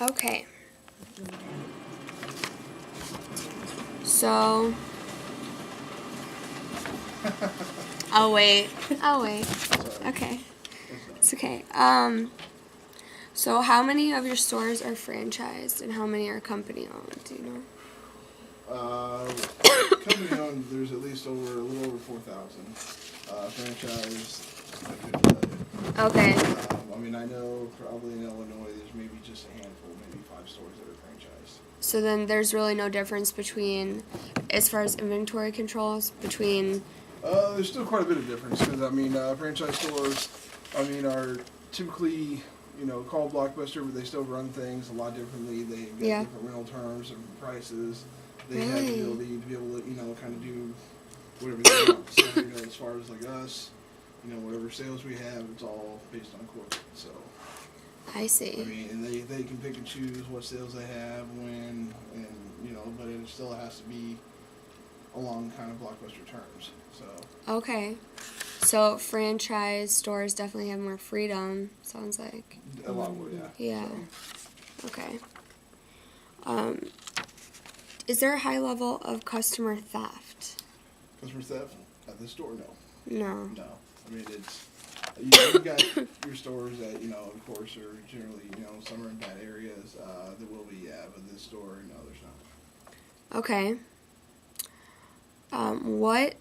Okay. So, I'll wait. Sorry. Okay. It's It's okay. So how many of your stores are franchised and how many are company owned? Do you know? Company owned, there's at least a little over 4,000. Franchise, I couldn't tell you. Okay. I mean, I know probably in Illinois there's maybe just a handful, maybe 5 stores that are franchised. So then there's really no difference between, as far as inventory controls, between. There's still quite a bit of difference because I mean, franchise stores, I mean, are typically called Blockbuster, but they still run things a lot differently. They've got different rental terms, different prices. They have the ability to be able to kind of do whatever they want. So as far as like us, whatever sales we have, it's all based on corporate. So. I see. I mean, and they can pick and choose what sales they have, when, and but it still has to be along kind of Blockbuster terms. So. Okay. So franchise stores definitely have more freedom, sounds like. A lot more, yeah. Yeah. So. Okay. Is there a high level of customer theft? Customer theft at the store? No. No. No. I mean, it's you've got your stores that of course are generally some are in bad areas. There will be, yeah, but this store, no, there's not. Okay. What?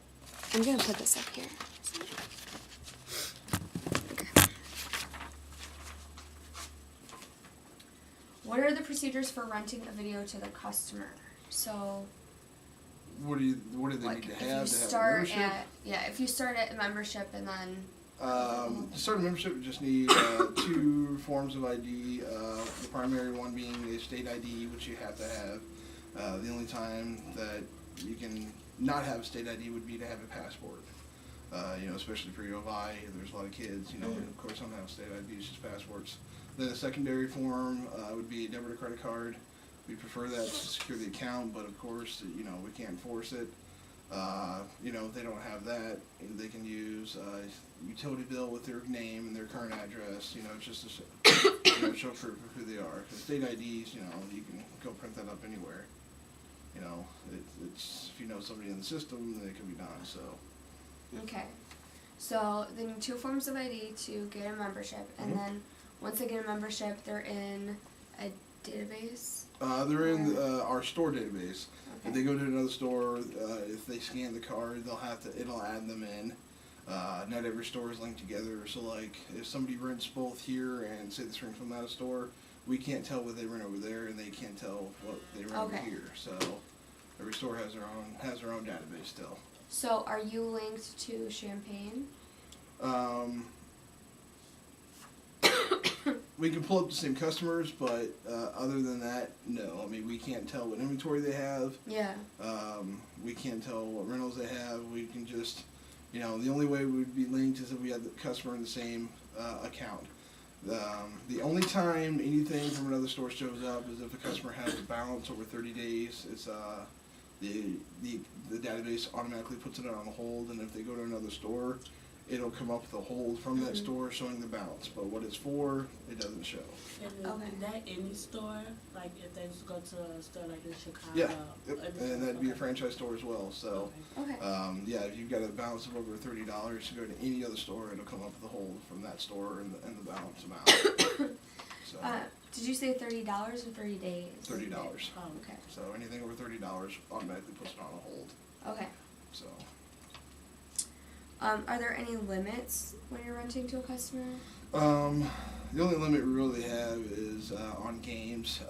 I'm gonna put this up here. Okay. What are the procedures for renting a video to the customer? So. What do they Like need to if have you to have start a membership? if you start at a membership and then. To start a membership, you just need 2 forms of ID. The primary one being a state ID, which you have to have. The only time that you can not have a state ID would be to have a passport. Especially for your OI, there's a lot of kids, who of course don't have state IDs, just passports. Then a secondary form would be a debit or credit card. We prefer that to secure the account, but of course, we can't force it. If they don't have that, they can use a utility bill with their name and their current address, just to show proof of who they are. Because state IDs, you can go print that up anywhere. It's if you know somebody in the system, then it can be done, so. Okay. So they need 2 forms of ID to get a membership, and then once they get a membership, they're in a database? They're in our store database. Okay. If they go to another store, if they scan the card, it'll add them in. Not every store is linked together, so like if somebody rents both here and say this rent from that store, we can't tell what they rent over there, and they can't tell what they rent over here. So every store has their own database still. So are you linked to Champagne? We can pull up the same customers, but other than that, no. I mean, we can't tell what inventory they have. Yeah. We can't tell what rentals they have. We can just, the only way we'd be linked is if we had the customer in the same account. The only time anything from another store shows up is if a customer has a balance over 30 days. It's the database automatically puts it on hold, and if they go to another store, it'll come up with a hold from that store showing the balance. But what it's for, it doesn't show. And is that any store? Like if they just go to a store like in Chicago? Yeah, yep. And that'd be a franchise store as well. So, Okay. yeah, if you've got a balance of over $30, you go to any other store, it'll come up with a hold from that store and the balance amount. So, Did you say $30 or 30 days? $30. Oh, okay. So anything over $30 automatically puts it on a hold. Okay. So. Are there any limits when you're renting to a customer? The only limit we really have is on games,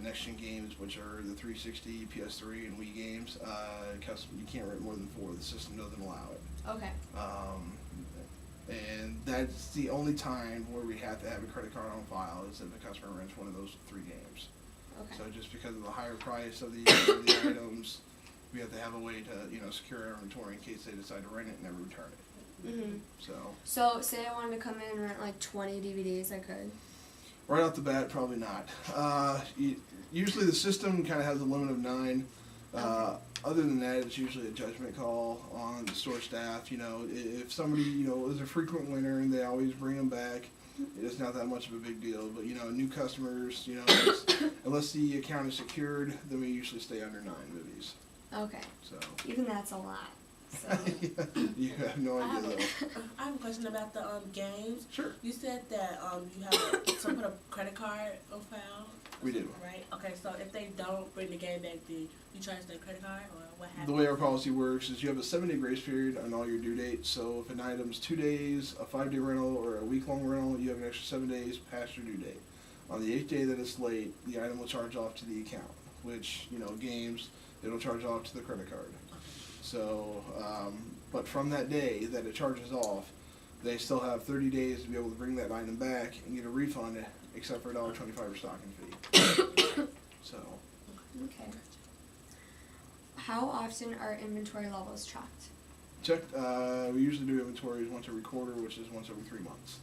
next-gen games, which are the 360, PS3, and Wii games. You can't rent more than 4. The system doesn't allow it. Okay. And that's the only time where we have to have a credit card on file is if a customer rents one of those 3 games. Okay. So just because of the higher price of the items, we have to have a way to secure our inventory in case they decide to rent it and never return it. Mhm. So say I wanted to come in and rent like 20 DVDs, I could. right off the bat, probably not. Usually the system kind of has a limit of 9. Other than that, it's usually a judgment call on the store staff. If somebody is a frequent winner and they always bring them back, It's not that much of a big deal, but new customers, unless the account is secured, then we usually stay under 9 movies. Okay. So Even that's a lot. So. you have no I idea have, though. I have a question about the games. Sure, You said that you have to put a credit card on file. we do. Right. Okay. So if they don't bring the game back, do you charge their credit card or what happens? The way our policy works is you have a 7-day grace period on all your due dates. So if an item's 2 days, a 5-day rental, or a week-long rental, you have an extra 7 days past your due date. On the 8th day that it's late, the item will charge off to the account, which, games, it'll charge off to the credit card. So, but from that day that it charges off, they still have 30 days to be able to bring that item back and get a refund, except for $1.25 for stocking fee. So, Okay. How often are inventory levels checked? we usually do inventories once every quarter, which is once every 3 months.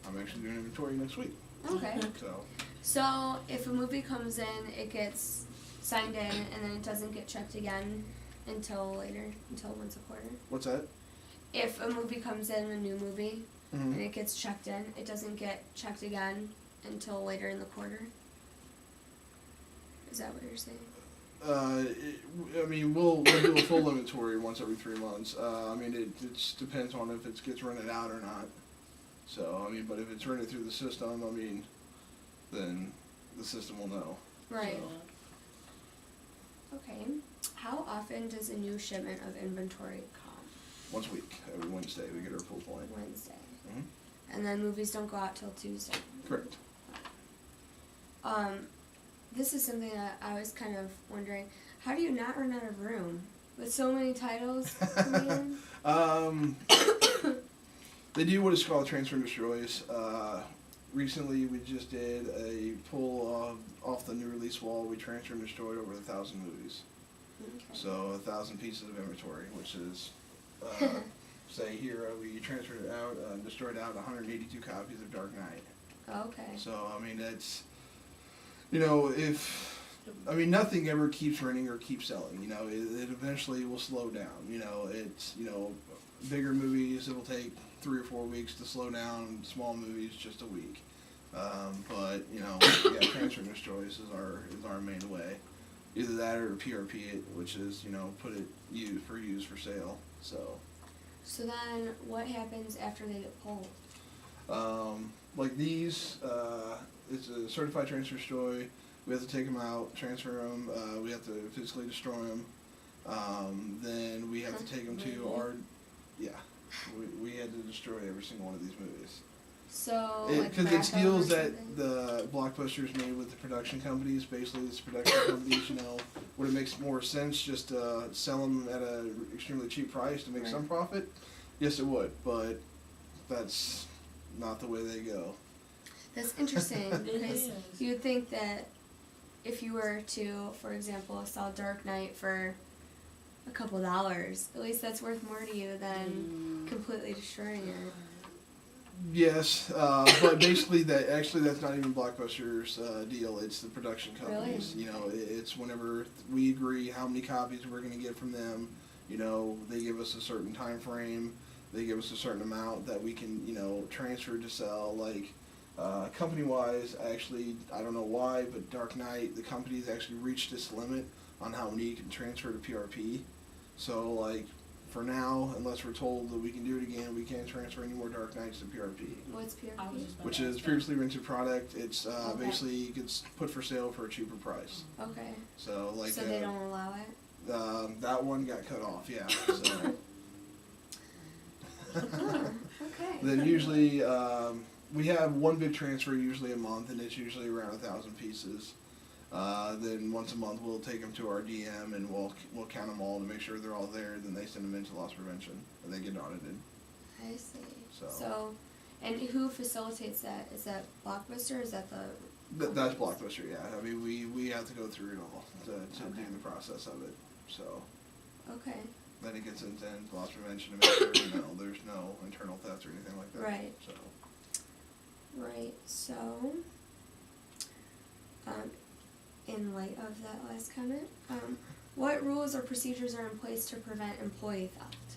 I'm actually doing inventory next week. Okay. So, So if a movie comes in, it gets signed in, and then it doesn't get checked again until later, until once a quarter. what's that? If a movie comes in, a new movie, and Mm-hmm. it gets checked in, it doesn't get checked again until later in the quarter. Is that what you're saying? We'll do a full inventory once every 3 months. It just depends on if it gets rented out or not. So, but if it's rented through the system, then the system will know. Right. So, Okay. How often does a new shipment of inventory come? Once a week, every Wednesday, we get our full point. Wednesday. Mhm. And then movies don't go out till Tuesday. Correct. This is something that I was kind of wondering. How do you not run out of room with so many titles coming in? They do what is called transfer and destroys. Recently, we just did a pull off the new release wall. We transferred and destroyed over 1,000 movies. Okay. So 1,000 pieces of inventory, which is, say here, we transferred out, destroyed out 182 copies of Dark Knight. Okay. So, it's, nothing ever keeps running or keeps selling, it eventually will slow down, it's, bigger movies, it'll take 3 or 4 weeks to slow down, small movies, just a week. Transfer and destroys is our main way. Either that or PRP it, which is, put it used for sale, so. So then, what happens after they get pulled? Like these, it's a certified transfer destroy. We have to take them out, transfer them. We have to physically destroy them. Then we have to take them to our, we had to destroy every single one of these movies. So, Because like it's deals or that something? the blockbusters made with the production companies. Basically, these production companies, would it makes more sense just to sell them at an extremely cheap price to make Right. some profit? Yes, it would, but that's not the way they go. That's interesting It because is. you would think that if you were to, for example, sell Dark Knight for a couple dollars, at least that's worth more to you than completely destroying it. Yes, but basically that's not even Blockbuster's deal. It's the production companies. Really? It's whenever we agree how many copies we're going to get from them. They give us a certain time frame. They give us a certain amount that we can, transfer to sell. Like company-wise, actually, I don't know why, but Dark Knight, the company's actually reached this limit on how many you can transfer to PRP. So like. For now, unless we're told that we can do it again, we can't transfer any more Dark Knights to PRP, What's I was PRP? just about which to is ask previously rented product. It's Okay. basically gets put for sale for a cheaper price. Okay. So like So they don't allow it? that one got cut off, yeah. So Okay. then usually we have one big transfer usually a month, and it's usually around 1,000 pieces. Then once a month we'll take them to our DM and we'll count them all to make sure they're all there. Then they send them into loss prevention and they get audited. I see. So- And who facilitates that? Is that Blockbuster or is that the... That's Blockbuster, yeah. We have to go through it all to Okay. do the process of it. So Okay. then it gets into loss prevention to make sure there's no internal theft or anything like that. Right. So Right. So, in light of that last comment, what rules or procedures are in place to prevent employee theft?